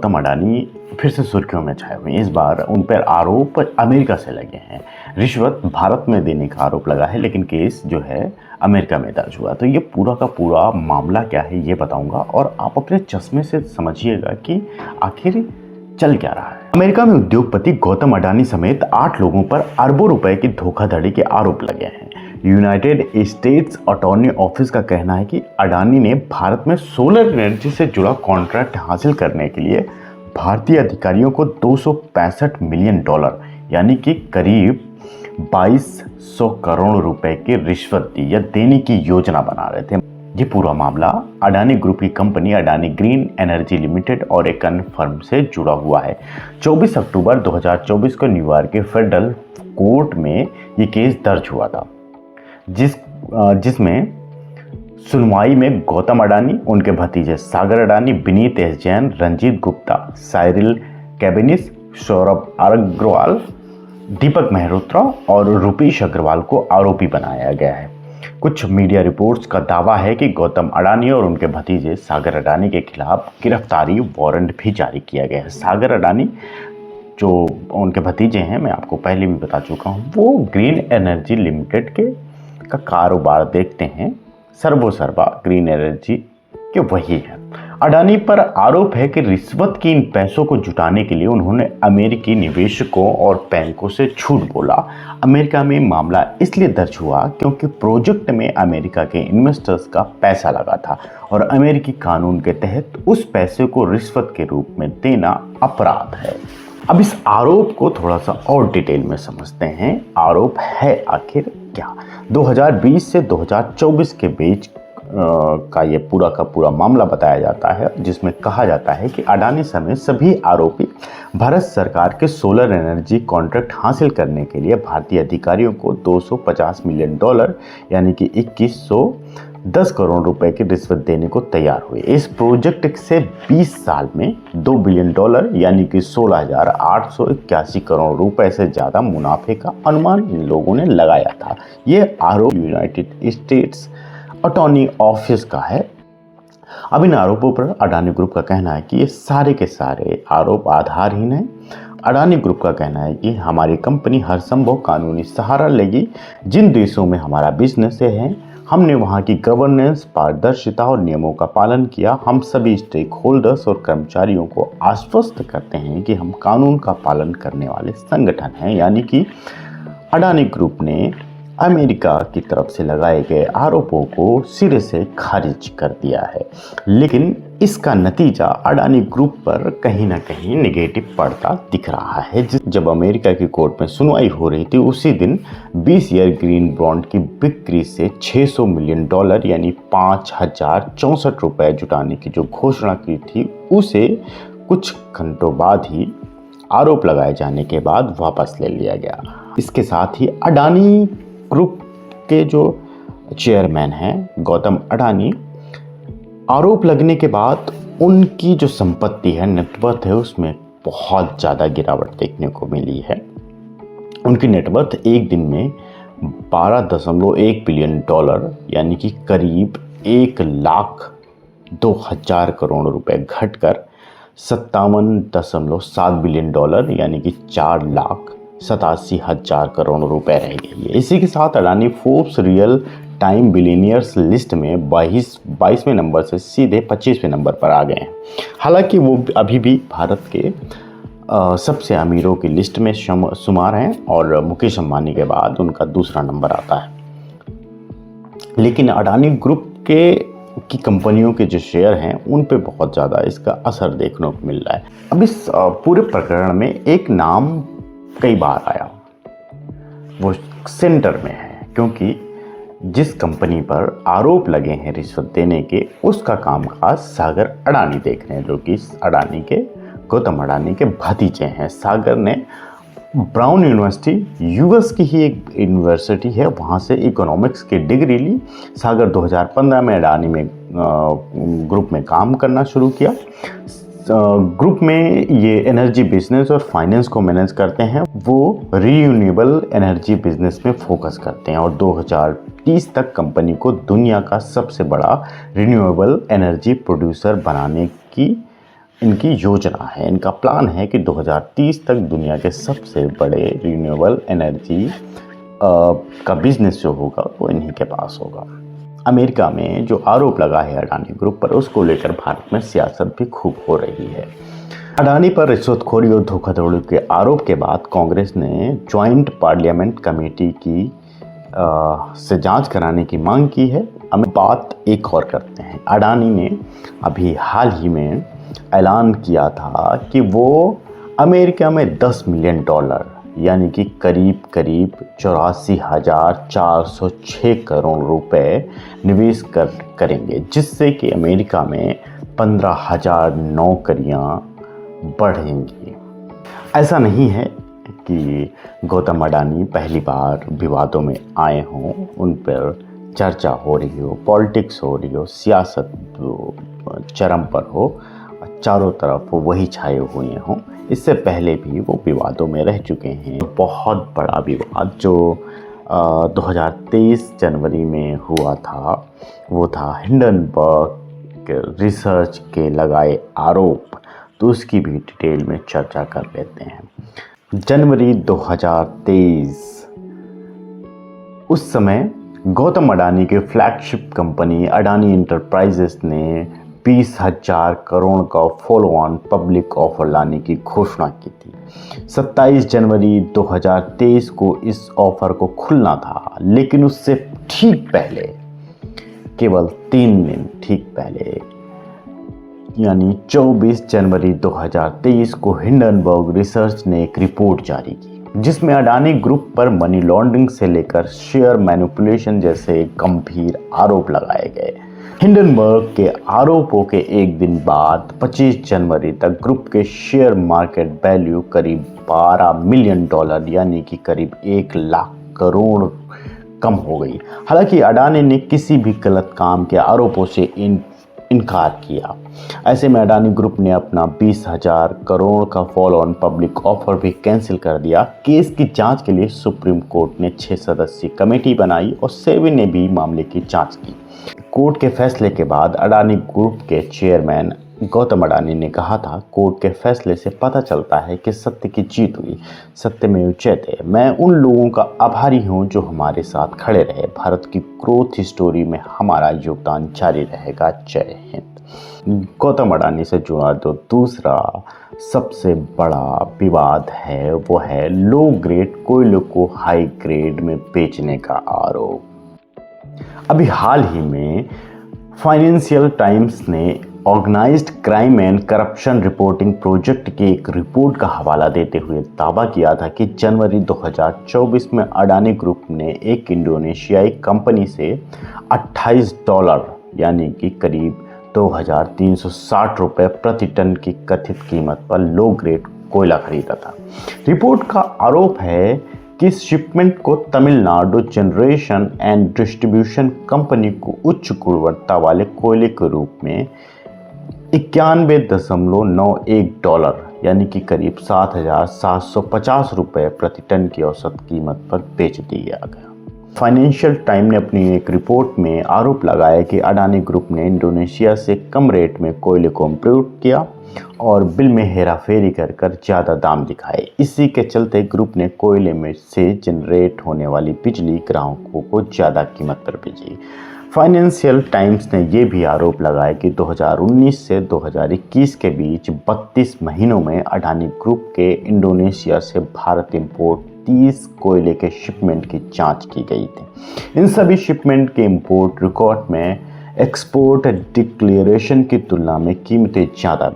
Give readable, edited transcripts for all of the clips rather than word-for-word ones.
गौतम अडानी फिर से सुर्खियों में छाए हुए हैं। इस बार उन पर आरोप अमेरिका से लगे हैं। रिश्वत भारत में देने का आरोप लगा है, लेकिन केस जो है अमेरिका में दर्ज हुआ। तो ये पूरा का पूरा मामला क्या है ये बताऊंगा, और आप अपने चश्मे से समझिएगा कि आखिर चल क्या रहा है। अमेरिका में उद्योगपति गौतम अडानी समेत 8 लोगों पर अरबों रुपए की धोखाधड़ी के आरोप लगे हैं। यूनाइटेड स्टेट्स अटॉर्नी ऑफिस का कहना है कि अडानी ने भारत में सोलर एनर्जी से जुड़ा कॉन्ट्रैक्ट हासिल करने के लिए भारतीय अधिकारियों को $265 मिलियन यानी कि करीब 2200 करोड़ रुपए की रिश्वत दी या देने की योजना बना रहे थे। ये पूरा मामला अडानी ग्रुप की company Adani green energy limited और एक अन्य फर्म से जुड़ा हुआ है। 24 अक्टूबर 2024 को न्यूयॉर्क के फेडरल कोर्ट में ये केस दर्ज हुआ था, जिसमें सुनवाई में गौतम अडानी, उनके भतीजे सागर अडानी, विनीत एस जैन, रंजीत गुप्ता, साइरिल कैबिनिस, सौरभ अग्रवाल, दीपक मेहरोत्रा और रुपेश अग्रवाल को आरोपी बनाया गया है। कुछ मीडिया रिपोर्ट्स का दावा है कि गौतम अडानी और उनके भतीजे सागर अडानी के खिलाफ गिरफ्तारी वारंट भी जारी किया गया है। सागर अडानी जो उनके भतीजे हैं, मैं आपको पहले भी बता चुका हूँ, वो ग्रीन एनर्जी लिमिटेड का कारोबार देखते हैं। सर्वोसर्वा ग्रीन एनर्जी के वही है। अडानी पर आरोप है कि रिश्वत की इन पैसों को जुटाने के लिए उन्होंने अमेरिकी निवेशकों और बैंकों से झूठ बोला। अमेरिका में मामला इसलिए दर्ज हुआ क्योंकि प्रोजेक्ट में अमेरिका के इन्वेस्टर्स का पैसा लगा था और अमेरिकी कानून के तहत उस पैसे को रिश्वत के रूप में देना अपराध है। अब इस आरोप को थोड़ा सा और डिटेल में समझते हैं। आरोप है आखिर क्या? 2020 से 2024 के बीच का ये पूरा का पूरा मामला बताया जाता है, जिसमें कहा जाता है कि अडानी समेत सभी आरोपी भारत सरकार के सोलर एनर्जी कॉन्ट्रैक्ट हासिल करने के लिए भारतीय अधिकारियों को $250 मिलियन यानी कि 2110 करोड़ रुपए की रिश्वत देने को तैयार हुए। इस प्रोजेक्ट से 20 साल में $2 बिलियन यानी कि 16,881 करोड़ रुपए से ज़्यादा मुनाफे का अनुमान इन लोगों ने लगाया था। ये आरोप यूनाइटेड स्टेट्स अटॉर्नी ऑफिस का है। अब इन आरोपों पर अडानी ग्रुप का कहना है कि ये सारे के सारे आरोप आधारहीन हैं। अडानी ग्रुप का कहना है कि हमारी कंपनी हर संभव कानूनी सहारा लेगी। जिन देशों में हमारा बिजनेस है, हमने वहाँ की गवर्नेंस, पारदर्शिता और नियमों का पालन किया। हम सभी स्टेक होल्डर्स और कर्मचारियों को आश्वस्त करते हैं कि हम कानून का पालन करने वाले संगठन हैं। यानी कि अडानी ग्रुप ने अमेरिका की तरफ से लगाए गए आरोपों को सिरे से खारिज कर दिया है, लेकिन इसका नतीजा अडानी ग्रुप पर कहीं ना कहीं नेगेटिव पड़ता दिख रहा है। जब अमेरिका की कोर्ट में सुनवाई हो रही थी, उसी दिन 20 ईयर ग्रीन बॉन्ड की बिक्री से $600 मिलियन यानी 5,064 रुपए जुटाने की जो घोषणा की थी, उसे कुछ घंटों बाद ही आरोप लगाए जाने के बाद वापस ले लिया गया। इसके साथ ही अडानी ग्रुप के जो चेयरमैन हैं गौतम अडानी, आरोप लगने के बाद उनकी जो संपत्ति है, नेटवर्थ है, उसमें बहुत ज़्यादा गिरावट देखने को मिली है। उनकी नेटवर्थ एक दिन में $12.1 बिलियन यानी कि करीब 1,02,000 करोड़ रुपए घटकर $57.7 बिलियन यानी कि 4,87,000 करोड़ रुपए रह गई है। इसी के साथ Adani Forbes real time billionaires list में 22वें नंबर से सीधे 25वें नंबर पर आ गए हैं। हालांकि वो अभी भी भारत के सबसे अमीरों की लिस्ट में शुमार हैं और मुकेश अंबानी के बाद उनका दूसरा नंबर आता है। लेकिन अडानी ग्रुप की कंपनियों के जो शेयर हैं, उन पे बहुत ज़्यादा इसका असर देखने को मिल रहा है। अब इस पूरे प्रकरण में एक नाम कई बार आया, वो सेंटर में है, क्योंकि जिस कंपनी पर आरोप लगे हैं रिश्वत देने के, उसका कामकाज सागर अडानी देख रहे हैं, जो कि अडानी के गौतम अडानी के भतीजे हैं। सागर ने ब्राउन यूनिवर्सिटी, यूएस की ही एक यूनिवर्सिटी है, वहाँ से इकोनॉमिक्स की डिग्री ली। सागर 2015 में अडानी में ग्रुप में काम करना शुरू किया। ग्रुप में ये एनर्जी बिजनेस और फाइनेंस को मैनेज करते हैं। वो रीयूनेबल एनर्जी बिजनेस में फोकस करते हैं और 2030 तक कंपनी को दुनिया का सबसे बड़ा रिन्यूएबल एनर्जी प्रोड्यूसर बनाने की इनकी योजना है, इनका प्लान है कि 2030 तक दुनिया के सबसे बड़े रिन्यूएबल एनर्जी का बिजनेस जो होगा वो इन्हीं के पास होगा। अमेरिका में जो आरोप लगा है अडानी ग्रुप पर, उसको लेकर भारत में सियासत भी खूब हो रही है। अडानी पर रिश्वतखोरी और धोखाधड़ी के आरोप के बाद कांग्रेस ने ज्वाइंट पार्लियामेंट कमेटी की से जांच कराने की मांग की है। हम बात एक और करते हैं। अडानी ने अभी हाल ही में ऐलान किया था कि वो अमेरिका में $10 मिलियन यानी कि करीब 84,406 करोड़ रुपए निवेश करेंगे, जिससे कि अमेरिका में 15,000 नौकरियां बढ़ेंगी। ऐसा नहीं है कि गौतम अडानी पहली बार विवादों में आए हों, उन पर चर्चा हो रही हो, पॉलिटिक्स हो रही हो, सियासत चरम पर हो, चारों तरफ वही छाए हुए हों। इससे पहले भी वो विवादों में रह चुके हैं। बहुत बड़ा विवाद जो 2023 जनवरी में हुआ था वो था हिंडनबर्ग रिसर्च के लगाए आरोप। तो उसकी भी डिटेल में चर्चा कर लेते हैं। जनवरी 2023, उस समय गौतम अडानी के फ्लैगशिप कंपनी अडानी इंटरप्राइजेस ने 20,000 करोड़ का फॉलो ऑन पब्लिक ऑफर लाने की घोषणा की थी। 27 जनवरी 2023 को इस ऑफर को खुलना था, लेकिन उससे ठीक पहले, केवल 3 दिन ठीक पहले, यानी 24 जनवरी 2023 को हिंडनबर्ग रिसर्च ने एक रिपोर्ट जारी की, जिसमें अडानी ग्रुप पर मनी लॉन्ड्रिंग से लेकर शेयर मैनिपुलेशन जैसे गंभीर आरोप लगाए गए। हिंडनबर्ग के आरोपों के एक दिन बाद 25 जनवरी तक ग्रुप के शेयर मार्केट वैल्यू करीब $12 मिलियन यानी कि करीब 1 लाख करोड़ कम हो गई। हालांकि अडानी ने किसी भी गलत काम के आरोपों से इनकार किया। ऐसे में अडानी ग्रुप ने अपना 20,000 करोड़ का फॉलो ऑन पब्लिक ऑफर भी कैंसिल कर दिया। केस की जांच के लिए सुप्रीम कोर्ट ने 6 सदस्यीय कमेटी बनाई और सेबी ने भी मामले की जांच की। कोर्ट के फैसले के बाद अडानी ग्रुप के चेयरमैन गौतम अडानी ने कहा था, कोर्ट के फैसले से पता चलता है कि सत्य की जीत हुई, सत्यमेव जयते। मैं उन लोगों का आभारी हूं जो हमारे साथ खड़े रहे। भारत की ग्रोथ स्टोरी में हमारा योगदान जारी रहेगा। जय हिंद। गौतम अडानी से जुड़ा जो दूसरा सबसे बड़ा विवाद है वो है लो ग्रेड कोयले को हाई ग्रेड में बेचने का आरोप। अभी हाल ही में फाइनेंशियल टाइम्स ने Organized Crime and Corruption Reporting Project की एक रिपोर्ट का हवाला देते हुए दावा किया था कि जनवरी 2024 में अडानी ग्रुप ने एक इंडोनेशियाई कंपनी से $28 यानी कि करीब 2,360 रुपये प्रति टन की कथित कीमत पर लो ग्रेड कोयला खरीदा था। रिपोर्ट का आरोप है कि इस शिपमेंट को Tamil Nadu generation and distribution company को उच्च गुणवत्ता वाले कोयले के रूप में $91.91 यानी कि करीब 7,750 रुपये प्रति टन की औसत कीमत पर बेच दिया गया। फाइनेंशियल टाइम ने अपनी एक रिपोर्ट में आरोप लगाया कि अडानी ग्रुप ने इंडोनेशिया से कम रेट में कोयले को इंपोर्ट किया और बिल में हेराफेरी कर ज़्यादा दाम दिखाए। इसी के चलते ग्रुप ने कोयले में से जनरेट होने वाली बिजली ग्राहकों को ज़्यादा कीमत पर बेची। फाइनेंशियल टाइम्स ने यह भी आरोप लगाया कि 2019 से 2021 के बीच 32 महीनों में अडानी ग्रुप के इंडोनेशिया से भारत इंपोर्ट 30 कोयले के शिपमेंट की जांच की गई थी। इन सभी शिपमेंट के इंपोर्ट रिकॉर्ड में एक्सपोर्ट डिक्लेरेशन की तुलना में कीमतें ज़्यादा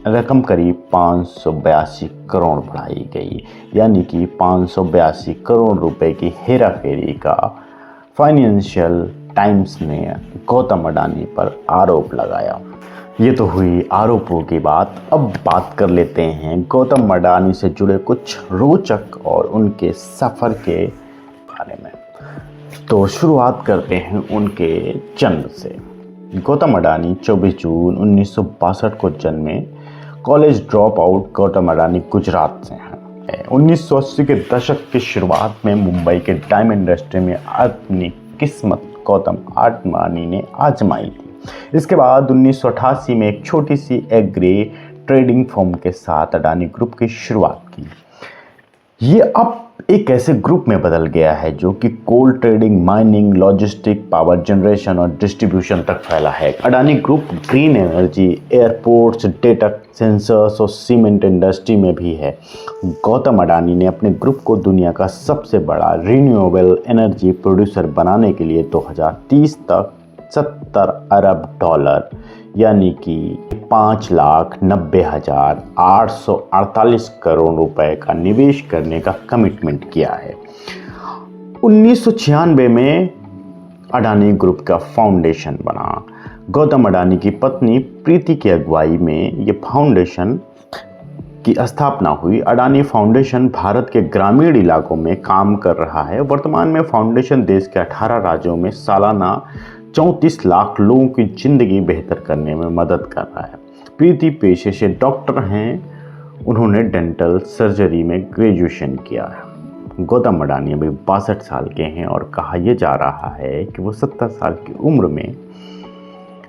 रकम करीब 582 करोड़ बढ़ाई गई, यानी कि 582 करोड़ रुपए की हेराफेरी का फाइनेंशियल टाइम्स ने गौतम अडानी पर आरोप लगाया। ये तो हुई आरोपों की बात। अब बात कर लेते हैं गौतम अडानी से जुड़े कुछ रोचक और उनके सफ़र के बारे में। तो शुरुआत करते हैं उनके जन्म से। गौतम अडानी 24 जून 1962 को जन्मे। College drop out Gautam Adani Gujarat से हैं। 1980 के दशक की शुरुआत में मुंबई के डायमंड इंडस्ट्री में अपनी किस्मत गौतम अडानी ने आजमाई थी। इसके बाद 1988 में एक छोटी सी एग्री ट्रेडिंग फर्म के साथ अडानी ग्रुप की शुरुआत की। ये अब एक ऐसे ग्रुप में बदल गया है जो कि coal trading, mining, logistic, power generation और डिस्ट्रीब्यूशन तक फैला है। Adani group green energy, airports, data centres और सीमेंट इंडस्ट्री में भी है। गौतम अडानी ने अपने ग्रुप को दुनिया का सबसे बड़ा रिन्यूएबल एनर्जी प्रोड्यूसर बनाने के लिए 2030 तक $70 अरब यानी कि 5,90,848 करोड़ रुपए का निवेश करने का कमिटमेंट किया है। 1996 में अडानी ग्रुप का फाउंडेशन बना। गौतम अडानी की पत्नी प्रीति की अगुवाई में ये फाउंडेशन की स्थापना हुई। अडानी फाउंडेशन भारत के ग्रामीण इलाकों में काम कर रहा है। वर्तमान में फाउंडेशन देश के 18 राज्यों में सालाना 34 लाख लोगों की जिंदगी बेहतर करने में मदद कर रहा है। प्रीति पेशे से डॉक्टर हैं। उन्होंने डेंटल सर्जरी में ग्रेजुएशन किया है। गौतम अडानी अभी 62 साल के हैं और कहा यह जा रहा है कि वो 70 साल की उम्र में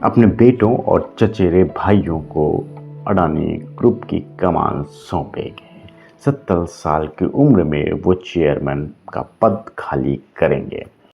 अपने बेटों और चचेरे भाइयों को अडानी ग्रुप की कमान सौंपेंगे। 70 साल की उम्र में वो चेयरमैन का पद खाली करेंगे।